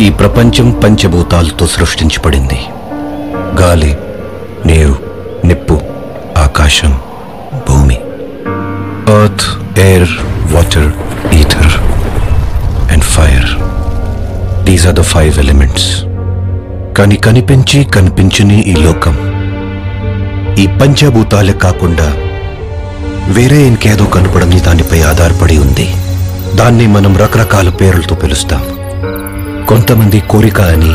ఈ ప్రపంచం పంచభూతాలతో సృష్టించబడింది. గాలి, నీరు, నిప్పు, ఆకాశం, భూమి. Earth, air, water, ether and fire. These are the 5 elements. కానీ కనిపించని ఈ లోకం ఈ పంచభూతాలే కాకుండా వేరే ఇంకేదో కనపడని దానిపై ఆధారపడి ఉంది. దాన్ని మనం రకరకాల పేర్లతో పిలుస్తాం. కొంతమంది కోరిక అని,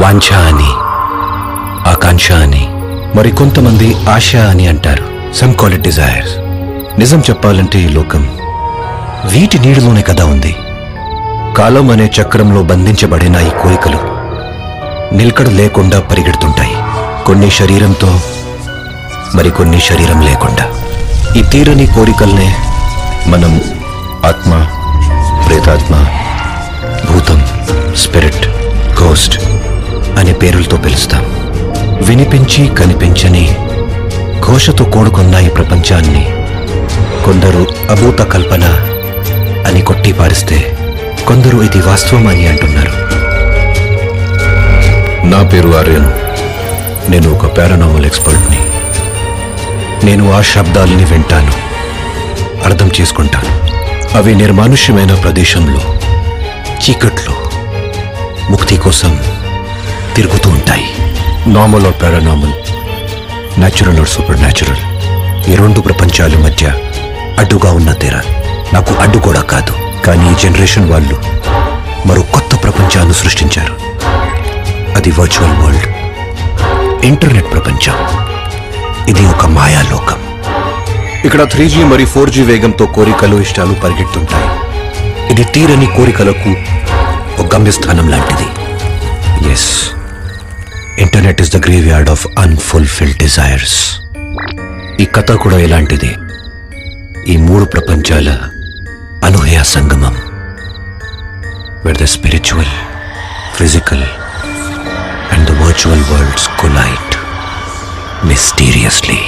వాంఛ అని, ఆకాంక్ష అని, మరి కొంతమంది ఆశ అని అంటారు. Some call it desires. నిజం చెప్పాలంటే ఈ లోకం వీటి నీడలోనే కదా ఉంది. కాలం అనే చక్రంలో బంధించబడిన ఈ కోరికలు నిలకడ లేకుండా పరిగెడుతుంటాయి. కొన్ని శరీరంతో, మరికొన్ని శరీరం లేకుండా. ఈ తీరని కోరికల్నే మనం ఆత్మ, ప్రేతాత్మ, భూతం, స్పిరిట్, గోస్ట్ అనే పేర్లతో పిలుస్తాం. వినిపించి కనిపించని ఘోషతో కూడుకున్న ఈ ప్రపంచాన్ని కొందరు అభూత కల్పన అని కొట్టి పారిస్తే, కొందరు ఇది వాస్తవం అని అంటున్నారు. నా పేరు ఆర్యన్. నేను ఒక పారానార్మల్ ఎక్స్పర్ట్ని. నేను ఆ శబ్దాలని వింటాను, అర్థం చేసుకుంటాను. అవి నిర్మానుష్యమైన ప్రదేశంలో, చీకట్లో ముక్తి కోసం తిరుగుతూ ఉంటాయి. Normal or paranormal, natural or super natural, ఈ 2 ప్రపంచాల మధ్య అడ్డుగా ఉన్న తెర. నాకు అడ్డు కూడా కాదు. కానీ ఈ జనరేషన్ వాళ్ళు మరో కొత్త ప్రపంచాన్ని సృష్టించారు. అది వర్చువల్ వరల్డ్, ఇంటర్నెట్ ప్రపంచం. ఇది ఒక మాయాలోకం. ఇక్కడ 3G మరియు 4G వేగంతో కోరికలు, ఇష్టాలు పరిగెడుతుంటాయి. ఇది తీరని కోరికలకు ఒక గమ్యస్థానం లాంటిది. Yes, internet is the graveyard of unfulfilled desires. ఈ కథ కూడా ఇలాంటిది. ఈ 3 ప్రపంచాల అనూహ్య సంగమం, where the spiritual, physical and the virtual worlds collide mysteriously.